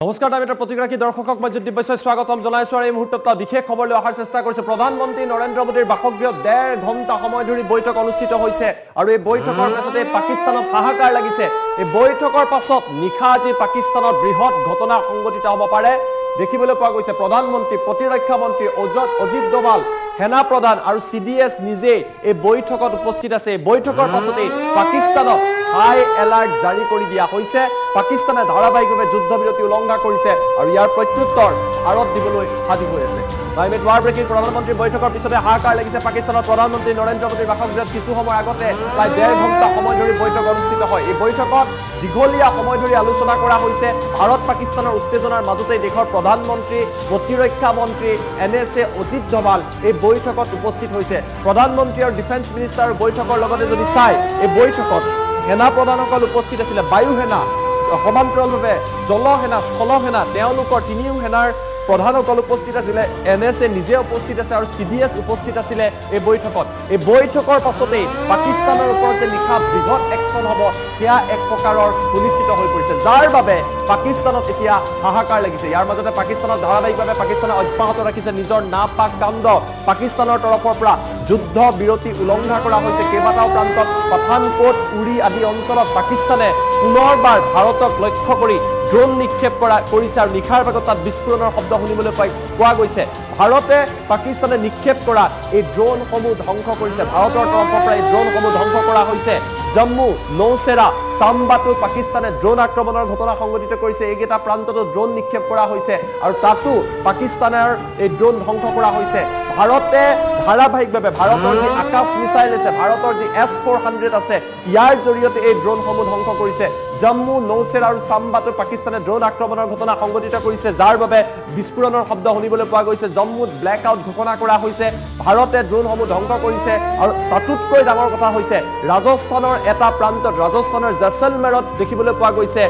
নমস্কাৰ টাইম এটাৰ প্ৰতিগৰাকী দৰ্শকক মই জ্যোতি বৈশ্যই স্বাগতম জনাইছো আৰু এই মুহূৰ্তত বিশেষ খবৰ লৈ অহাৰ চেষ্টা কৰিছো প্ৰধানমন্ত্ৰী নৰেন্দ্ৰ মোদীৰ বাসগৃহত 1.5 ঘণ্টা সময় ধৰি বৈঠক অনুষ্ঠিত হৈছে আৰু এই বৈঠকৰ পাছতে পাকিস্তানত হাহাকাৰ লাগিছে এই বৈঠকৰ পাছত নিশা আজি পাকিস্তানত বৃহৎ ঘটনা সংঘটিত হ'ব পাৰে দেখিবলৈ পোৱা গৈছে প্ৰধানমন্ত্ৰী প্ৰতিৰক্ষা মন্ত্ৰী অজিত ডোভাল সেনা প্ৰধান আৰু সিডিএছ নিজে এই বৈঠকত উপস্থিত আছে এই বৈঠকৰ পাছতে পাকিস্তানত হাই এলাৰ্ট জাৰি কৰি দিয়া হৈছে পাকিস্তানে ধাৰাবাহিকভাৱে যুদ্ধবিৰতি উলংঘা কৰিছে আৰু ইয়াৰ প্ৰত্যুত্তৰ ভাৰত দিবলৈ সাজু হৈ আছে ক্লাইমেট ৱাৰ ব্ৰেকিং প্ৰধানমন্ত্ৰীৰ বৈঠকৰ পিছতে হাহাকাৰ লাগিছে পাকিস্তানৰ প্ৰধানমন্ত্ৰী নৰেন্দ্ৰ মোদীৰ বাসগৃহত কিছু সময় আগতে প্ৰায় 1.5 ঘণ্টা সময় ধৰি বৈঠক অনুষ্ঠিত হয় এই বৈঠকত দীঘলীয়া সময় ধৰি আলোচনা কৰা হৈছে ভাৰত পাকিস্তানৰ উত্তেজনাৰ মাজতে দেশৰ প্ৰধানমন্ত্ৰী প্ৰতিৰক্ষা মন্ত্ৰী এনএছএ অজিত ডোভাল এই বৈঠকত উপস্থিত হৈছে প্ৰধানমন্ত্ৰী আৰু ডিফেন্স মিনিষ্টাৰৰ বৈঠকৰ লগতে যদি চাই এই বৈঠকত সেনা প্ৰধানসকল উপস্থিত আছিল বায়ু সেনা সমান্তৰালভাৱে জলসেনা স্থলসেনা তেওঁলোকৰ তিনিও সেনাৰ প্ৰধানসকল উপস্থিত আছিল এনএছএ নিজে উপস্থিত আছে আৰু সিডিএছ উপস্থিত আছিল এই বৈঠকত এই বৈঠকৰ পাছতে পাকিস্তানৰ ওপৰত নিশা বৃহৎ একচন হ'ব সেয়া এক প্ৰকাৰৰ সুনিশ্চিত হৈ পৰিছে যাৰ বাবে পাকিস্তানত এতিয়া হাহাকাৰ লাগিছে ইয়াৰ মাজতে পাকিস্তানত ধাৰাবাহিকভাৱে পাকিস্তানে অব্যাহত ৰাখিছে নিজৰ নাপাক কাণ্ড পাকিস্তানৰ তৰফৰ পৰা যুদ্ধ বিৰতি উলংঘা কৰা হৈছে কেইবাটাও প্ৰান্তত পাঠানকোট উৰি আদি অঞ্চলত পাকিস্তানে পুনৰবাৰ ভাৰতক লক্ষ্য কৰি ড্ৰোন নিক্ষেপ কৰিছে আৰু নিশাৰ ভাগত তাত বিস্ফোৰণৰ শব্দ শুনিবলৈ পোৱা গৈছে ভাৰতে পাকিস্তানে নিক্ষেপ কৰা এই ড্ৰোনসমূহ ধ্বংস কৰিছে ভাৰতৰ তৰফৰ পৰা এই ড্ৰোনসমূহ ধ্বংস কৰা হৈছে জম্মু নৌচেৰা সাম্বাতো পাকিস্তানে ড্ৰোন আক্ৰমণৰ ঘটনা সংঘটিত কৰিছে এইকেইটা প্ৰান্ততো ড্ৰোন নিক্ষেপ কৰা হৈছে আৰু তাতো পাকিস্তানৰ এই ড্ৰোন ধ্বংস কৰা হৈছে ভাৰতে ধাৰাবাহিকভাৱে ভাৰতৰ যি আকাশ মিছাইল আছে ভাৰতৰ যি S-400 আছে ইয়াৰ জৰিয়তে এই ড্ৰোনসমূহ ধ্বংস কৰিছে জম্মু নৌচেৰা আৰু সাম্বাতো পাকিস্তানে ড্ৰোন আক্ৰমণৰ ঘটনা সংঘটিত কৰিছে যাৰ বাবে বিস্ফোৰণৰ শব্দ শুনিবলৈ পোৱা গৈছে জম্মুত ব্লেক আউট ঘোষণা কৰা হৈছে ভাৰতে ড্ৰোনসমূহ ধ্বংস কৰিছে আৰু তাতোতকৈ ডাঙৰ কথা হৈছে ৰাজস্থানৰ এটা প্ৰান্তত ৰাজস্থানৰ জেছলমেৰত দেখিবলৈ পোৱা গৈছে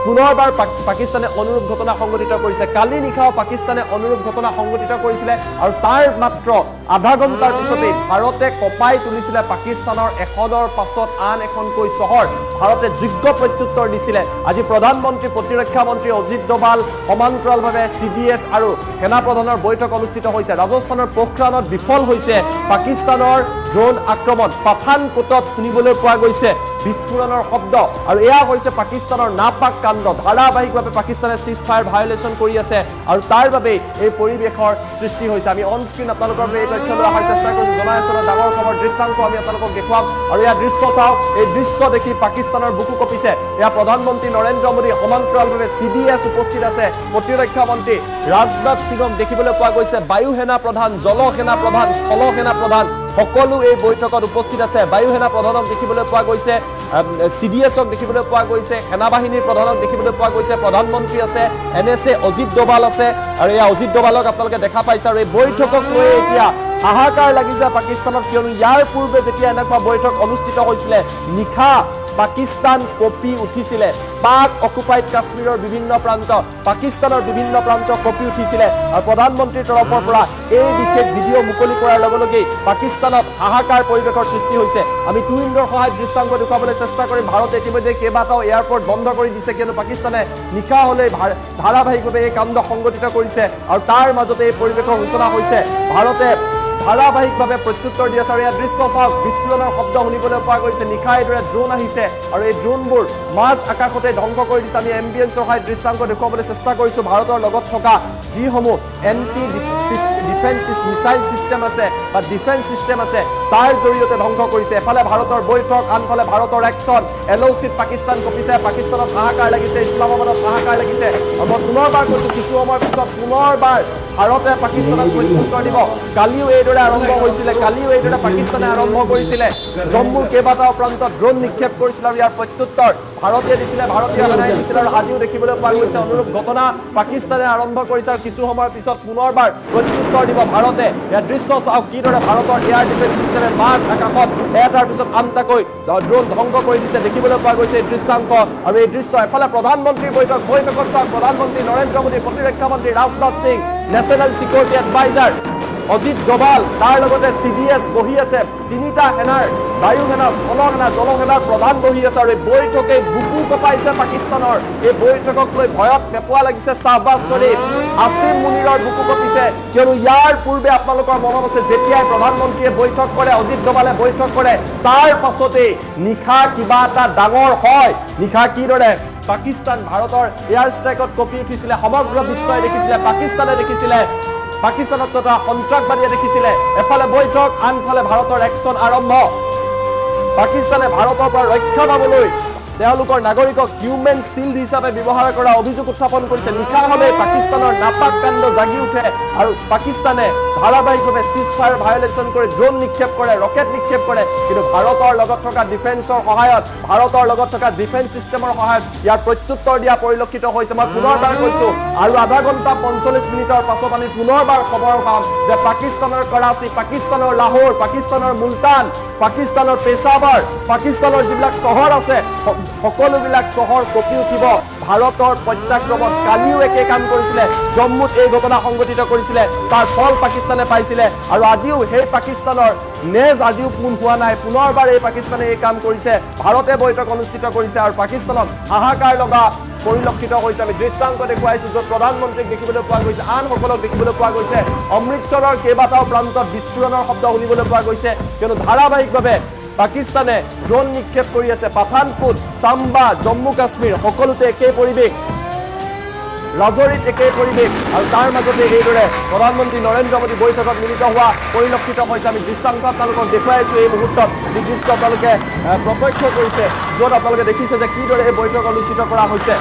পুনৰবাৰ পাকিস্তানে অনুৰূপ ঘটনা সংঘটিত কৰিছে কালি নিশাও পাকিস্তানে অনুৰূপ ঘটনা সংঘটিত কৰিছিলে আৰু তাৰ মাত্ৰ আধা ঘণ্টাৰ পিছতে ভাৰতে কপাই তুলিছিলে পাকিস্তানৰ এখনৰ পাছত আন এখনকৈ চহৰ ভাৰতে যোগ্য প্ৰত্যুত্তৰ দিছিলে আজি প্ৰধানমন্ত্ৰী প্ৰতিৰক্ষা মন্ত্ৰী অজিত ডোভাল সমান্তৰালভাৱে সিডিএছ আৰু সেনা প্ৰধানৰ বৈঠক অনুষ্ঠিত হৈছে ৰাজস্থানৰ পোখৰাণত বিফল হৈছে পাকিস্তানৰ ড্ৰোন আক্ৰমণ পাঠানকোটত শুনিবলৈ পোৱা গৈছে বিস্ফোৰণৰ শব্দ আৰু এয়া হৈছে পাকিস্তানৰ নাপাক কাণ্ড ধাৰাবাহিকভাৱে পাকিস্তানে সিজ ফায়াৰ ভায়োলেশ্যন কৰি আছে আৰু তাৰ বাবে এই পৰিৱেশৰ সৃষ্টি হৈছে আমি অন স্ক্ৰীন আপোনালোকৰ এই তথ্য লৈ অহাৰ চেষ্টা কৰিছো জনাই আছো ডাঙৰ খবৰ দৃশ্যাংশ আমি আপোনালোকক দেখুৱাম আৰু এয়া দৃশ্য চাওক এই দৃশ্য দেখি পাকিস্তানৰ বুকু কঁপিছে এয়া প্ৰধানমন্ত্ৰী নৰেন্দ্ৰ মোদী সমান্তৰালভাৱে সিডিএছ উপস্থিত আছে প্ৰতিৰক্ষা মন্ত্ৰী ৰাজনাথ সিঙক দেখিবলৈ পোৱা গৈছে বায়ু সেনা প্ৰধান জলসেনা প্ৰধান স্থলসেনা প্ৰধান সকলো এই বৈঠকত উপস্থিত আছে বায়ু সেনা প্ৰধানক দেখিবলৈ পোৱা গৈছে সিডিএছক দেখিবলৈ পোৱা গৈছে সেনা বাহিনীৰ প্ৰধানক দেখিবলৈ পোৱা গৈছে প্ৰধানমন্ত্ৰী আছে এনএছএ অজিত ডোভাল আছে আৰু এই অজিত ডোভালক আপোনালোকে দেখা পাইছে আৰু এই বৈঠকক লৈ এতিয়া হাহাকাৰ লাগিছে পাকিস্তানত কিয়নো ইয়াৰ পূৰ্বে যেতিয়া এনেকুৱা বৈঠক অনুষ্ঠিত হৈছিলে নিশা পাকিস্তান কঁপি উঠিছিলে পাক অকুপাইড কাশ্মীৰৰ বিভিন্ন প্ৰান্ত পাকিস্তানৰ বিভিন্ন প্ৰান্ত কঁপি উঠিছিলে আৰু প্ৰধানমন্ত্ৰীৰ তৰফৰ পৰা এই বিশেষ ভিডিঅ' মুকলি কৰাৰ লগে লগেই পাকিস্তানত হাহাকাৰ পৰিৱেশৰ সৃষ্টি হৈছে আমি টুইনৰ সহায়ত দৃশ্যাংশ দেখুৱাবলৈ চেষ্টা কৰিম ভাৰতে ইতিমধ্যে কেইবাটাও এয়াৰপৰ্ট বন্ধ কৰি দিছে কিয়নো পাকিস্তানে নিশা হ'লেই ধাৰাবাহিকভাৱে এই কাণ্ড সংঘটিত কৰিছে আৰু তাৰ মাজতে এই পৰিৱেশৰ সূচনা হৈছে ভাৰতে ধাৰাবাহিকভাৱে প্ৰত্যুত্তৰ দি আছে আৰু ইয়াৰ দৃশ্য চাওক বিস্ফোৰণৰ শব্দ শুনিবলৈ পোৱা গৈছে নিশা এইদৰে ড্ৰোন আহিছে আৰু এই ড্ৰোনবোৰ মাজ আকাশতে ধ্বংস কৰি দিছে আমি এম্বিয়েন্সৰ সহায়ত দৃশ্যাংশ দেখুৱাবলৈ চেষ্টা কৰিছোঁ ভাৰতৰ লগত থকা যিসমূহ এণ্টি ডিফেন্স মিছাইল ছিষ্টেম আছে বা ডিফেন্স ছিষ্টেম আছে তাৰ জৰিয়তে ধ্বংস কৰিছে এফালে ভাৰতৰ বৈঠক আনফালে ভাৰতৰ একশ্যন LOCত পাকিস্তান কঁপিছে পাকিস্তানত হাহাকাৰ লাগিছে ইছলামাবাদত হাহাকাৰ লাগিছে আৰু মই পুনৰবাৰ কৈছোঁ কিছু সময়ৰ পিছত পুনৰবাৰ ভাৰতে পাকিস্তানক প্ৰত্যুত্তৰ দিব কালিও এইদৰে আৰম্ভ হৈছিলে কালিও এইদৰে পাকিস্তানে আৰম্ভ কৰিছিলে জম্মুৰ কেইবাটাও প্ৰান্তত ড্ৰোন নিক্ষেপ কৰিছিলে আৰু ইয়াৰ প্ৰত্যুত্তৰ ভাৰতে দিছিলে ভাৰতীয় সেনাই দিছিলে আৰু আজিও দেখিবলৈ পোৱা গৈছে অনুৰূপ ঘটনা পাকিস্তানে আৰম্ভ কৰিছে আৰু কিছু সময়ৰ পিছত পুনৰবাৰ প্ৰত্যুত্তৰ দিব ভাৰতে ইয়াৰ দৃশ্য চাওক কিদৰে ভাৰতৰ এয়াৰ ডিফেন্স ছিষ্টেমে মাজ আকাশত এটাৰ পিছত আনটাকৈ ড্ৰোন ধ্বংস কৰি দিছে দেখিবলৈ পোৱা গৈছে এই দৃশ্যাংশ আৰু এই দৃশ্য এফালে প্ৰধানমন্ত্ৰীৰ বৈঠকত চাওক প্ৰধানমন্ত্ৰী নৰেন্দ্ৰ মোদী প্ৰতিৰক্ষা মন্ত্ৰী Rajnath Singh national security adviser Ajit Doval তাৰ লগতে CDS বহি আছে তিনিটা সেনাৰ বায়ু সেনা স্থল সেনা জল সেনাৰ প্ৰধান বহি আছে আৰু এই বৈঠকে বুকু কপাইছে পাকিস্তানৰ এই বৈঠকক লৈ ভয়ত পেপোৱা লাগিছে শাহবাজ শ্বৰীফ আসিম মুনিৰৰ বুকু কপিছে কিয়নো ইয়াৰ পূৰ্বে আপোনালোকৰ মনত আছে যেতিয়াই প্ৰধানমন্ত্ৰীয়ে বৈঠক কৰে অজিত ডোভালে বৈঠক কৰে তাৰ পাছতে নিশা কিবা এটা ডাঙৰ হয় নিশা কিদৰে পাকিস্তান ভাৰতৰ এয়াৰ ষ্ট্ৰাইকত কপি উঠিছিলে সমগ্ৰ বিশ্বই দেখিছিলে পাকিস্তানে দেখিছিলে পাকিস্তানত তথা সন্ত্ৰাসবাদীয়ে দেখিছিলে এফালে বৈঠক আনফালে ভাৰতৰ একশ্যন আৰম্ভ পাকিস্তানে ভাৰতৰ পৰা ৰক্ষা পাবলৈ তেওঁলোকৰ নাগৰিকক হিউমেন শিল্ড হিচাপে ব্যৱহাৰ কৰা অভিযোগ উত্থাপন কৰিছে নিশা হ'লে পাকিস্তানৰ নাপাক কাণ্ড জাগি উঠে আৰু পাকিস্তানে ধাৰাবাহিকভাৱে সিজফায়াৰ ভায়োলেশ্যন কৰি ড্ৰোন নিক্ষেপ কৰে ৰকেট নিক্ষেপ কৰে কিন্তু ভাৰতৰ লগত থকা ডিফেন্সৰ সহায়ত ভাৰতৰ লগত থকা ডিফেন্স সিস্টেমৰ সহায়ত ইয়াৰ প্ৰত্যুত্তৰ দিয়া পৰিলক্ষিত হৈছে মই পুনৰবাৰ কৈছো আৰু আধা ঘণ্টা 45 মিনিটৰ পাছত আমি পুনৰবাৰ খবৰ পাম যে পাকিস্তানৰ কৰাচী পাকিস্তানৰ লাহোৰ পাকিস্তানৰ মুলতান পাকিস্তানৰ পেশাৱাৰ পাকিস্তানৰ যিবিলাক চহৰ আছে সকলোবিলাক চহৰ কপি উঠিব ভাৰতৰ প্ৰত্যাক্ৰমণ কালিও একে কাম কৰিছিলে জম্মুত এই ঘটনা সংঘটিত কৰিছিলে তাৰ ফল পাকিস্তানে পাইছিলে আৰু আজিও সেই পাকিস্তানৰ নেজ আজিও পুন হোৱা নাই পুনৰবাৰ এই পাকিস্তানে এই কাম কৰিছে ভাৰতে বৈঠক অনুষ্ঠিত কৰিছে আৰু পাকিস্তানত হাহাকাৰ লগা পৰিলক্ষিত হৈছে আমি দৃশ্যাংক দেখুৱাইছো য'ত প্ৰধানমন্ত্ৰীক দেখিবলৈ পোৱা গৈছে আনসকলক দেখিবলৈ পোৱা গৈছে অমৃতসৰৰ কেইবাটাও প্ৰান্তত বিস্ফোৰণৰ শব্দ শুনিবলৈ পোৱা গৈছে কিয়নো ধাৰাবাহিকভাৱে পাকিস্তানে ড্ৰোন নিক্ষেপ কৰি আছে পাঠানকোট চাম্বা জম্মু কাশ্মীৰ সকলোতে একেই পৰিৱেশ ৰাজৌৰীত একেই পৰিৱেশ আৰু তাৰ মাজতে এইদৰে প্ৰধানমন্ত্ৰী নৰেন্দ্ৰ মোদী বৈঠকত মিলিত হোৱা পৰিলক্ষিত হৈছে আমি দৃশ্যাংক আপোনালোকক দেখুৱাইছো এই মুহূৰ্তত যি দৃশ্য আপোনালোকে প্ৰত্যক্ষ কৰিছে য'ত আপোনালোকে দেখিছে যে কিদৰে এই বৈঠক অনুষ্ঠিত কৰা হৈছে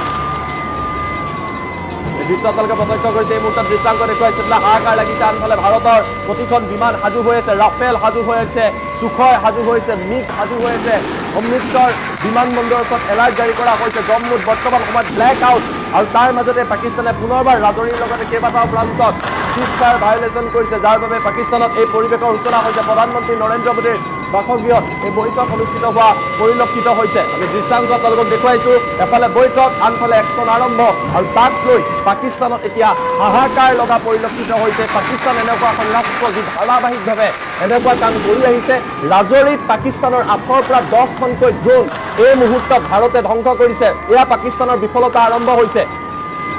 দৃশ্য আপোনালোকে প্ৰত্যক্ষ কৰিছে এই মুহূৰ্তত দৃশ্যাংক দেখুৱাইছে হাহাকাৰ লাগিছে আনফালে ভাৰতৰ প্ৰতিখন বিমান সাজু হৈ আছে ৰাফেল সাজু হৈ আছে সুখয় সাজু হৈছে মিগ সাজু হৈ আছে অমৃতসৰ বিমানবন্দৰৰ ওচৰত এলাৰ্ট জাৰি কৰা হৈছে জম্মুত বৰ্তমান সময়ত ব্লেক আউট আৰু তাৰ মাজতে পাকিস্তানে পুনৰবাৰ ৰাজৌৰীৰ লগতে কেইবাটাও প্ৰান্তত সিজফায়াৰ ভায়োলেশ্যন কৰিছে যাৰ বাবে পাকিস্তানত এই পৰিৱেশৰ সূচনা হৈছে প্ৰধানমন্ত্ৰী নৰেন্দ্ৰ মোদীৰ বাসগৃহত এই বৈঠক অনুষ্ঠিত হোৱা পৰিলক্ষিত হৈছে আমি দৃশ্যাংক আপোনালোকক দেখুৱাইছো এফালে বৈঠক আনফালে একশ্যন আৰম্ভ আৰু তাক লৈ পাকিস্তানত এতিয়া হাহাকাৰ লগা পৰিলক্ষিত হৈছে পাকিস্তান এনেকুৱা এখন ৰাষ্ট্ৰ যি ধাৰাবাহিকভাৱে এনেকুৱা কাম কৰি আহিছে ৰাজৌৰীত পাকিস্তানৰ 8ৰ পৰা 10খনকৈ ড্ৰোন এই মুহূৰ্তত ভাৰতে ধ্বংস কৰিছে এয়া পাকিস্তানৰ বিফলতা আৰম্ভ হৈছে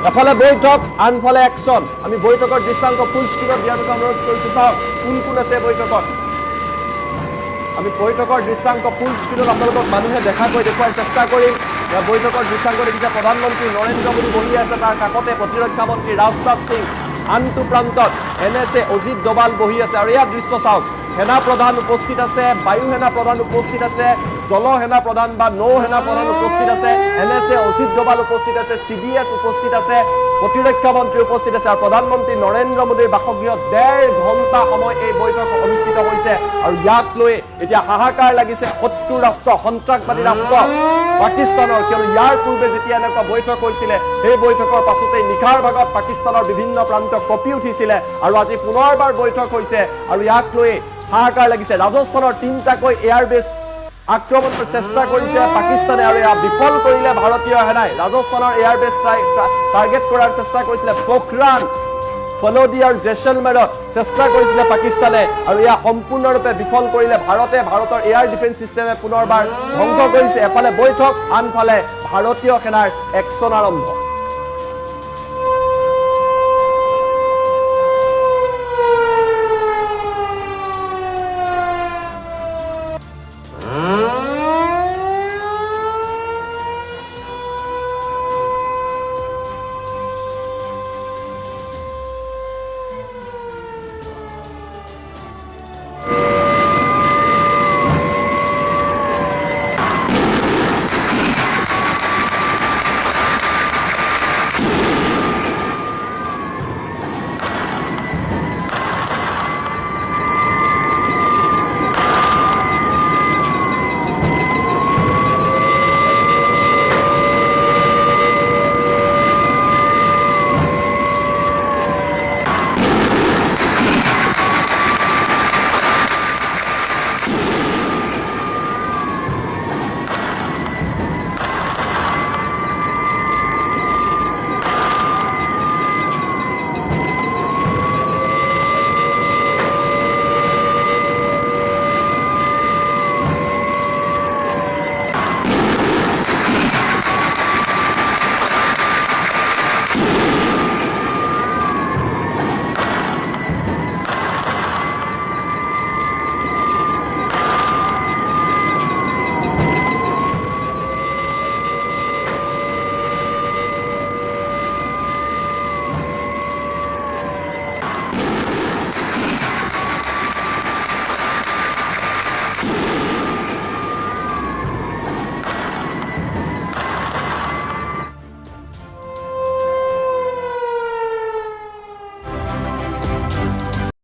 এফালে বৈঠক আনফালে একশ্যন আমি বৈঠকৰ দৃশ্যাংক ফুল স্ক্ৰীনত দিয়াৰ বাবে অনুৰোধ কৰিছো চাওক কোন কোন আছে বৈঠকত আমি বৈঠকৰ দৃশ্যাংক ফুল স্ক্ৰীনত আপোনালোকক মানুহে দেখাকৈ দেখুৱাৰ চেষ্টা কৰিম বৈঠকৰ দৃশ্যাংক দেখিছে প্ৰধানমন্ত্ৰী নৰেন্দ্ৰ মোদী বহি আছে তাৰ কাষতে প্ৰতিৰক্ষা মন্ত্ৰী ৰাজনাথ সিং আনটো প্ৰান্তত NSA অজিত ডোভাল বহি আছে আৰু ইয়াৰ দৃশ্য চাওক সেনা প্ৰধান উপস্থিত আছে বায়ু সেনা প্ৰধান উপস্থিত আছে জল সেনা প্ৰধান বা নৌ সেনা প্ৰধান উপস্থিত আছে NSA অজিত ডোভাল উপস্থিত আছে CDS উপস্থিত আছে প্ৰতিৰক্ষা মন্ত্ৰী উপস্থিত আছে আৰু প্ৰধানমন্ত্ৰী নৰেন্দ্ৰ মোদীৰ বাসগৃহত 1.5 ঘণ্টা সময় এই বৈঠক অনুষ্ঠিত হৈছে আৰু ইয়াক লৈ এতিয়া হাহাকাৰ লাগিছে শত্ৰু ৰাষ্ট্ৰ সন্ত্ৰাসবাদী ৰাষ্ট্ৰ পাকিস্তানৰ কিয়নো ইয়াৰ পূৰ্বে যেতিয়া এনেকুৱা বৈঠক হৈছিলে সেই বৈঠকৰ পাছতে নিশাৰ ভাগত পাকিস্তানৰ বিভিন্ন প্ৰান্ত কপি উঠিছিলে আৰু আজি পুনৰবাৰ বৈঠক হৈছে আৰু ইয়াক লৈ হাহাকাৰ লাগিছে ৰাজস্থানৰ 3টাকৈ এয়াৰবেছ আক্ৰমণৰ চেষ্টা কৰিছে পাকিস্তানে আৰু এয়া বিফল কৰিলে ভাৰতীয় সেনাই ৰাজস্থানৰ এয়াৰবেছ টাৰ্গেট কৰাৰ চেষ্টা কৰিছিলে পোখৰান ফলোদি আৰু জেছলমেৰত চেষ্টা কৰিছিলে পাকিস্তানে আৰু এয়া সম্পূৰ্ণৰূপে বিফল কৰিলে ভাৰতে ভাৰতৰ এয়াৰ ডিফেন্স সিস্টেমে পুনৰবাৰ ধ্বংস কৰিছে এফালে বৈঠক আনফালে ভাৰতীয় সেনাৰ একশ্যন আৰম্ভ